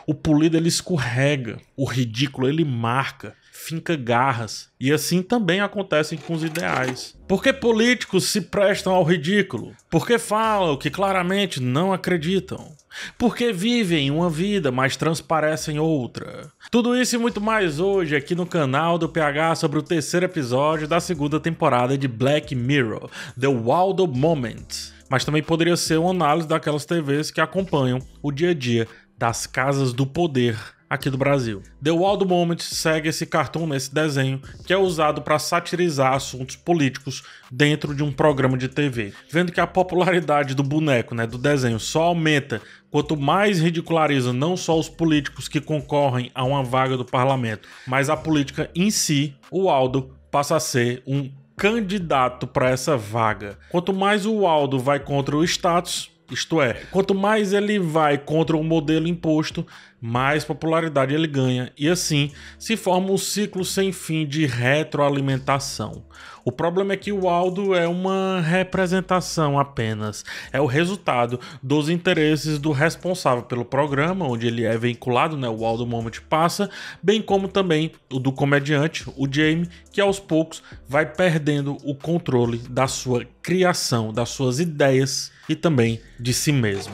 O polido ele escorrega, o ridículo ele marca, finca garras. E assim também acontece com os ideais. Porque políticos se prestam ao ridículo? Porque falam que claramente não acreditam? Porque vivem uma vida, mas transparecem outra? Tudo isso e muito mais hoje aqui no canal do PH sobre o terceiro episódio da segunda temporada de Black Mirror, The Waldo Moment. Mas também poderia ser uma análise daquelas TVs que acompanham o dia a dia das casas do poder aqui do Brasil. The Waldo Moment segue esse cartoon, esse desenho, que é usado para satirizar assuntos políticos dentro de um programa de TV. Vendo que a popularidade do boneco, do desenho, só aumenta quanto mais ridiculariza não só os políticos que concorrem a uma vaga do parlamento, mas a política em si, o Waldo passa a ser um candidato para essa vaga. Quanto mais o Waldo vai contra o status, isto é, quanto mais ele vai contra o modelo imposto, mais popularidade ele ganha, e assim se forma um ciclo sem fim de retroalimentação. O problema é que o Waldo é uma representação apenas, é o resultado dos interesses do responsável pelo programa, onde ele é vinculado, o Waldo Moment passa, bem como também o do comediante, o Jamie, que aos poucos vai perdendo o controle da sua criação, das suas ideias e também de si mesmo.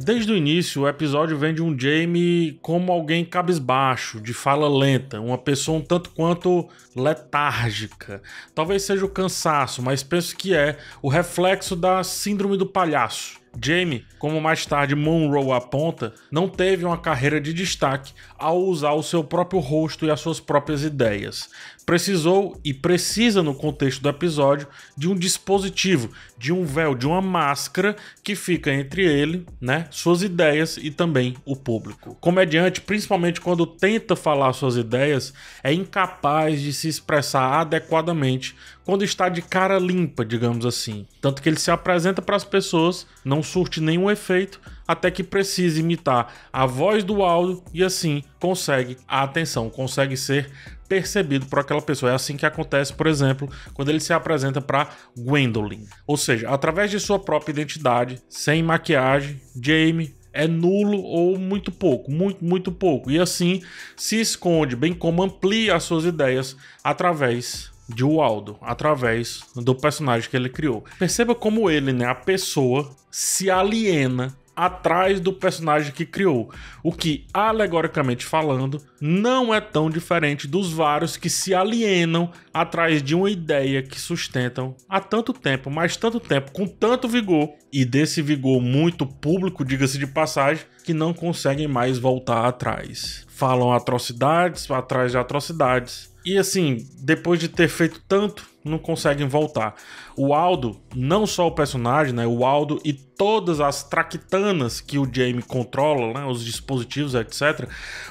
Desde o início, o episódio vem de um Jamie como alguém cabisbaixo, de fala lenta, uma pessoa um tanto quanto letárgica. Talvez seja o cansaço, mas penso que é o reflexo da síndrome do palhaço. Jamie, como mais tarde Monroe aponta, não teve uma carreira de destaque ao usar o seu próprio rosto e as suas próprias ideias. Precisou e precisa no contexto do episódio de um dispositivo, de um véu, de uma máscara que fica entre ele, suas ideias e também o público. O comediante, principalmente quando tenta falar suas ideias, é incapaz de se expressar adequadamente quando está de cara limpa, digamos assim. Tanto que ele se apresenta para as pessoas, não surte nenhum efeito, até que precisa imitar a voz do Waldo e assim consegue a atenção, consegue ser percebido por aquela pessoa. É assim que acontece, por exemplo, quando ele se apresenta para Gwendolyn. Ou seja, através de sua própria identidade, sem maquiagem, Jamie é nulo ou muito pouco, muito pouco. E assim se esconde, bem como amplia as suas ideias através de Waldo, através do personagem que ele criou. Perceba como ele, a pessoa, se aliena atrás do personagem que criou, o que, alegoricamente falando, não é tão diferente dos vários que se alienam atrás de uma ideia que sustentam há tanto tempo, mas tanto tempo, com tanto vigor, e desse vigor muito público, diga-se de passagem, que não conseguem mais voltar atrás. Falam atrocidades atrás de atrocidades, e assim, depois de ter feito tanto, não conseguem voltar. O Waldo, não só o personagem, o Waldo e todas as traquitanas que o Jamie controla, os dispositivos, etc.,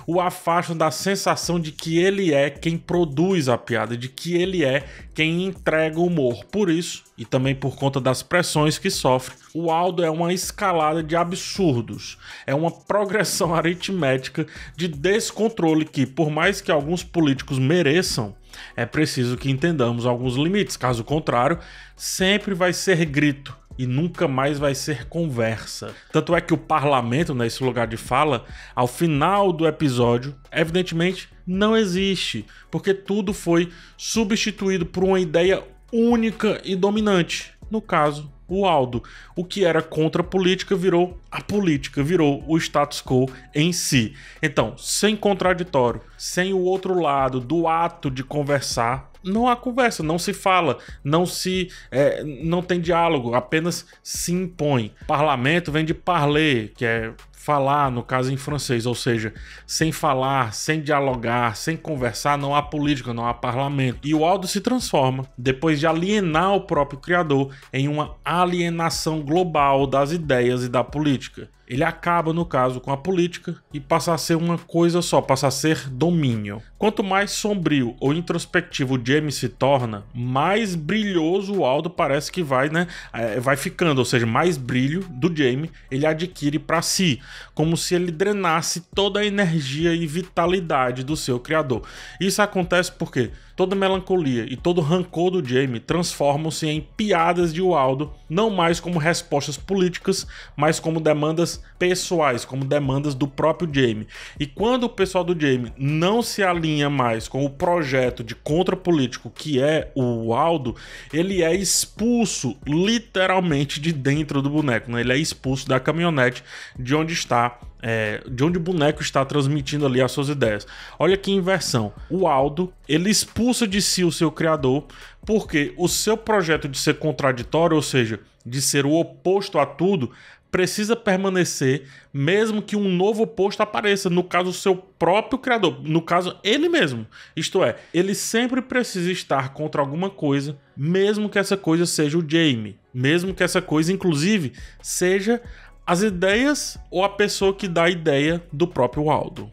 o afastam da sensação de que ele é quem produz a piada, de que ele é quem entrega o humor. Por isso, e também por conta das pressões que sofre, o Waldo é uma escalada de absurdos, é uma progressão aritmética de descontrole que, por mais que alguns políticos mereçam, é preciso que entendamos alguns limites. Caso contrário, sempre vai ser grito e nunca mais vai ser conversa. Tanto é que o parlamento, esse lugar de fala, ao final do episódio, evidentemente não existe, porque tudo foi substituído por uma ideia única e dominante. No caso, o Waldo. O que era contra a política virou a política, virou o status quo em si. Então, sem contraditório, sem o outro lado do ato de conversar, não há conversa, não se fala, não tem diálogo, apenas se impõe. Parlamento vem de parler, que é falar, no caso em francês, ou seja, sem falar, sem dialogar, sem conversar, não há política, não há parlamento. E o Waldo se transforma, depois de alienar o próprio criador, em uma alienação global das ideias e da política. Ele acaba, no caso, com a política e passa a ser uma coisa só, passa a ser domínio. Quanto mais sombrio ou introspectivo o Jamie se torna, mais brilhoso o Waldo parece que vai ficando, ou seja, mais brilho do Jamie ele adquire para si, como se ele drenasse toda a energia e vitalidade do seu criador. Isso acontece porque toda melancolia e todo rancor do Jamie transformam-se em piadas de Waldo não mais como respostas políticas, mas como demandas pessoais, como demandas do próprio Jaime. E quando o pessoal do Jaime não se alinha mais com o projeto de contrapolítico que é o Aldo, ele é expulso literalmente de dentro do boneco, né? Ele é expulso da caminhonete de onde o boneco está transmitindo ali as suas ideias. Olha que inversão. O Aldo, ele expulsa de si o seu criador porque o seu projeto de ser contraditório, ou seja, de ser o oposto a tudo, precisa permanecer mesmo que um novo oposto apareça, no caso o seu próprio criador, no caso ele mesmo. Isto é, ele sempre precisa estar contra alguma coisa, mesmo que essa coisa seja o Jaime, mesmo que essa coisa inclusive seja as ideias ou a pessoa que dá a ideia do próprio Aldo.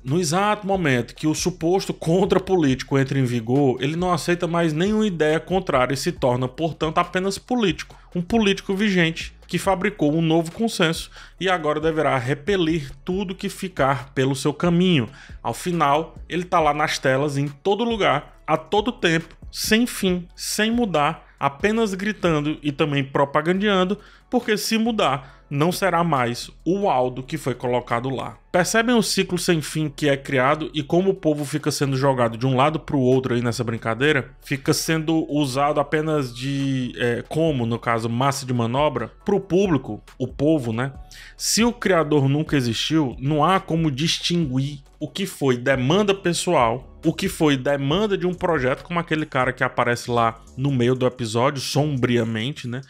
No exato momento que o suposto contrapolítico entra em vigor, ele não aceita mais nenhuma ideia contrária e se torna, portanto, apenas político. Um político vigente que fabricou um novo consenso e agora deverá repelir tudo que ficar pelo seu caminho. Ao final, ele está lá nas telas, em todo lugar, a todo tempo, sem fim, sem mudar, apenas gritando e também propagandeando, porque se mudar, não será mais o Aldo que foi colocado lá. Percebem o ciclo sem fim que é criado e como o povo fica sendo jogado de um lado para o outro aí nessa brincadeira? Fica sendo usado apenas como, no caso, massa de manobra para o público, o povo, né? Se o criador nunca existiu, não há como distinguir o que foi demanda pessoal, o que foi demanda de um projeto, como aquele cara que aparece lá no meio do episódio, sombriamente, né?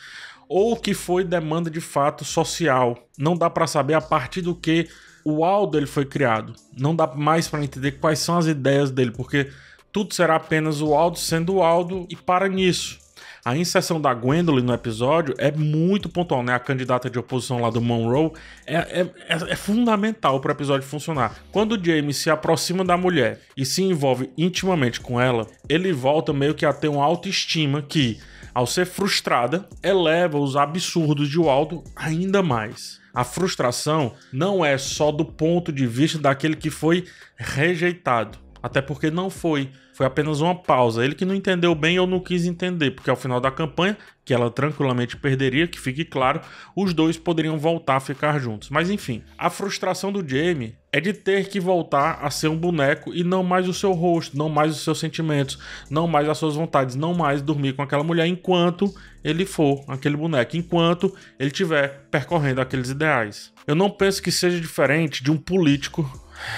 Ou o que foi demanda de fato social. Não dá para saber a partir do que o Aldo ele foi criado. Não dá mais para entender quais são as ideias dele, porque tudo será apenas o Aldo sendo o Aldo e para nisso. A inserção da Gwendolyn no episódio é muito pontual, né? A candidata de oposição lá do Monroe é fundamental para o episódio funcionar. Quando o Jaime se aproxima da mulher e se envolve intimamente com ela, ele volta meio que a ter uma autoestima que, ao ser frustrada, eleva os absurdos de Aldo ainda mais. A frustração não é só do ponto de vista daquele que foi rejeitado. Até porque não foi. Foi apenas uma pausa. Ele que não entendeu bem ou não quis entender, porque ao final da campanha, que ela tranquilamente perderia, que fique claro, os dois poderiam voltar a ficar juntos. Mas enfim, a frustração do Jaime é de ter que voltar a ser um boneco e não mais o seu rosto, não mais os seus sentimentos, não mais as suas vontades, não mais dormir com aquela mulher enquanto ele for aquele boneco, enquanto ele estiver percorrendo aqueles ideais. Eu não penso que seja diferente de um político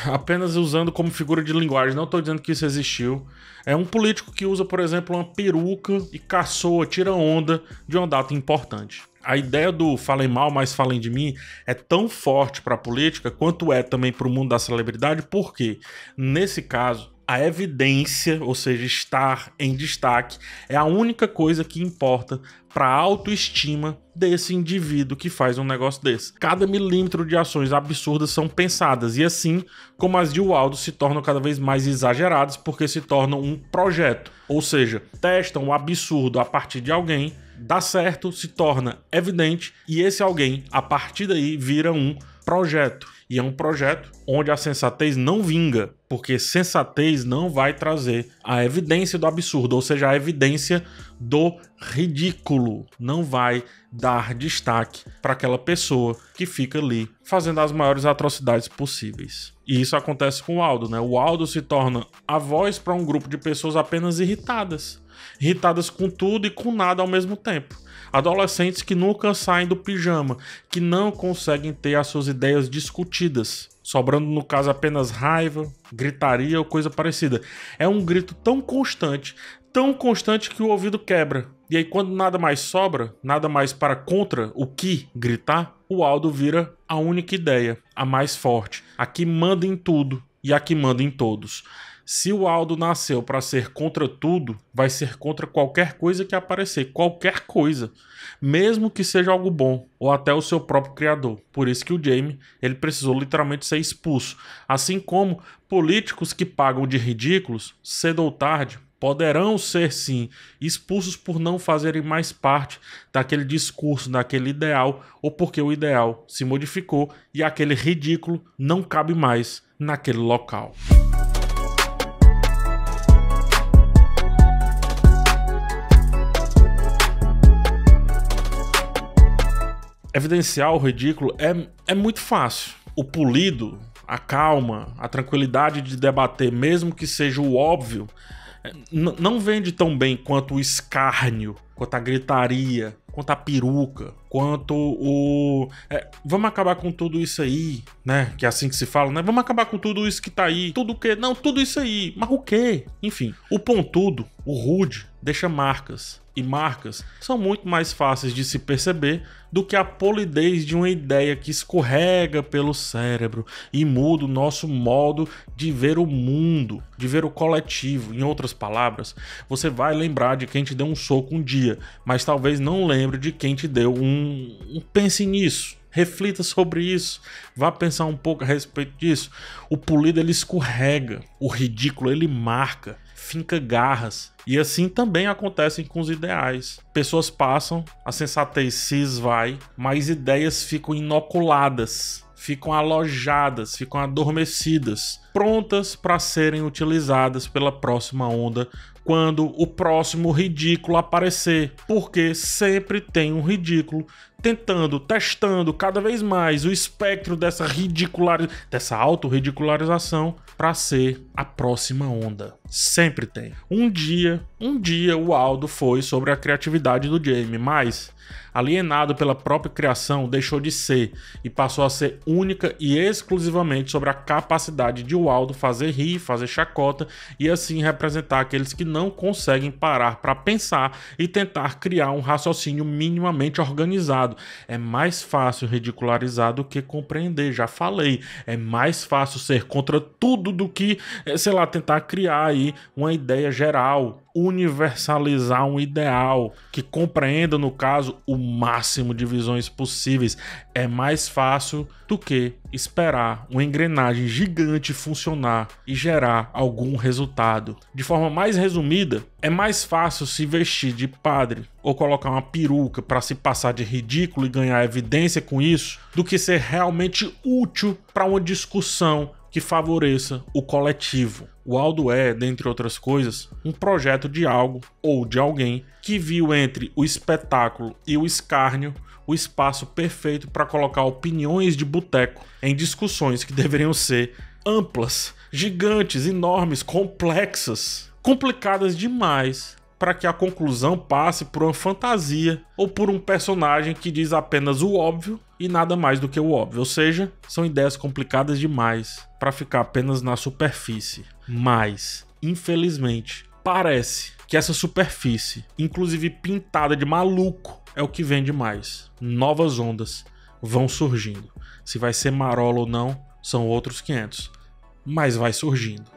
apenas usando como figura de linguagem, não estou dizendo que isso existiu. É um político que usa, por exemplo, uma peruca e caçoa, tira onda de uma data importante. A ideia do falem mal, mas falem de mim é tão forte para a política quanto é também para o mundo da celebridade, porque nesse caso a evidência, ou seja, estar em destaque, é a única coisa que importa para a autoestima desse indivíduo que faz um negócio desse. Cada milímetro de ações absurdas são pensadas, e assim como as de Aldo se tornam cada vez mais exageradas porque se tornam um projeto, ou seja, testam o absurdo a partir de alguém, dá certo, se torna evidente, e esse alguém, a partir daí, vira um projeto. E é um projeto onde a sensatez não vinga, porque sensatez não vai trazer a evidência do absurdo, ou seja, a evidência do ridículo. Não vai dar destaque para aquela pessoa que fica ali fazendo as maiores atrocidades possíveis. E isso acontece com o Aldo, né? O Aldo se torna a voz para um grupo de pessoas apenas irritadas. Irritadas com tudo e com nada ao mesmo tempo. Adolescentes que nunca saem do pijama, que não conseguem ter as suas ideias discutidas, sobrando no caso apenas raiva, gritaria ou coisa parecida. É um grito tão constante que o ouvido quebra. E aí quando nada mais sobra, nada mais para contra o que gritar, o Aldo vira a única ideia, a mais forte, a que manda em tudo e a que manda em todos. Se o Aldo nasceu para ser contra tudo, vai ser contra qualquer coisa que aparecer, qualquer coisa, mesmo que seja algo bom, ou até o seu próprio criador. Por isso que o Jaime, ele precisou literalmente ser expulso. Assim como políticos que pagam de ridículos, cedo ou tarde, poderão ser sim expulsos por não fazerem mais parte daquele discurso, daquele ideal, ou porque o ideal se modificou e aquele ridículo não cabe mais naquele local. Evidenciar o ridículo é muito fácil. O polido, a calma, a tranquilidade de debater, mesmo que seja o óbvio, não vende tão bem quanto o escárnio, quanto a gritaria, quanto a peruca, quanto o... vamos acabar com tudo isso aí, né? Que é assim que se fala, né? Vamos acabar com tudo isso que tá aí. Tudo o quê? Não, tudo isso aí. Mas o quê? Enfim, o pontudo, o rude, deixa marcas. E marcas são muito mais fáceis de se perceber do que a polidez de uma ideia que escorrega pelo cérebro e muda o nosso modo de ver o mundo, de ver o coletivo. Em outras palavras, você vai lembrar de quem te deu um soco um dia, mas talvez não lembre de quem te deu um... Pense nisso. Reflita sobre isso, vá pensar um pouco a respeito disso. O polido ele escorrega, o ridículo ele marca, finca garras. E assim também acontecem com os ideais. Pessoas passam, a sensatez se esvai, mas ideias ficam inoculadas, ficam alojadas, ficam adormecidas, prontas para serem utilizadas pela próxima onda quando o próximo ridículo aparecer, porque sempre tem um ridículo testando cada vez mais o espectro dessa autorridicularização para ser a próxima onda. Sempre tem. Um dia o Aldo foi sobre a criatividade do Jamie, mas alienado pela própria criação, deixou de ser e passou a ser única e exclusivamente sobre a capacidade de o Aldo fazer rir, fazer chacota e assim representar aqueles que não conseguem parar para pensar e tentar criar um raciocínio minimamente organizado. É mais fácil ridicularizar do que compreender, já falei. É mais fácil ser contra tudo do que, tentar criar aí uma ideia geral, universalizar um ideal que compreenda, no caso, o máximo de visões possíveis. É mais fácil do que esperar uma engrenagem gigante funcionar e gerar algum resultado. De forma mais resumida, é mais fácil se vestir de padre ou colocar uma peruca para se passar de ridículo e ganhar evidência com isso, do que ser realmente útil para uma discussão que favoreça o coletivo. O Aldo é, dentre outras coisas, um projeto de algo ou de alguém que viu entre o espetáculo e o escárnio o espaço perfeito para colocar opiniões de boteco em discussões que deveriam ser amplas, gigantes, enormes, complexas, complicadas demais para que a conclusão passe por uma fantasia ou por um personagem que diz apenas o óbvio e nada mais do que o óbvio. Ou seja, são ideias complicadas demais para ficar apenas na superfície. Mas, infelizmente, parece que essa superfície, inclusive pintada de maluco, é o que vende mais. Novas ondas vão surgindo. Se vai ser marola ou não, são outros 500. Mas vai surgindo.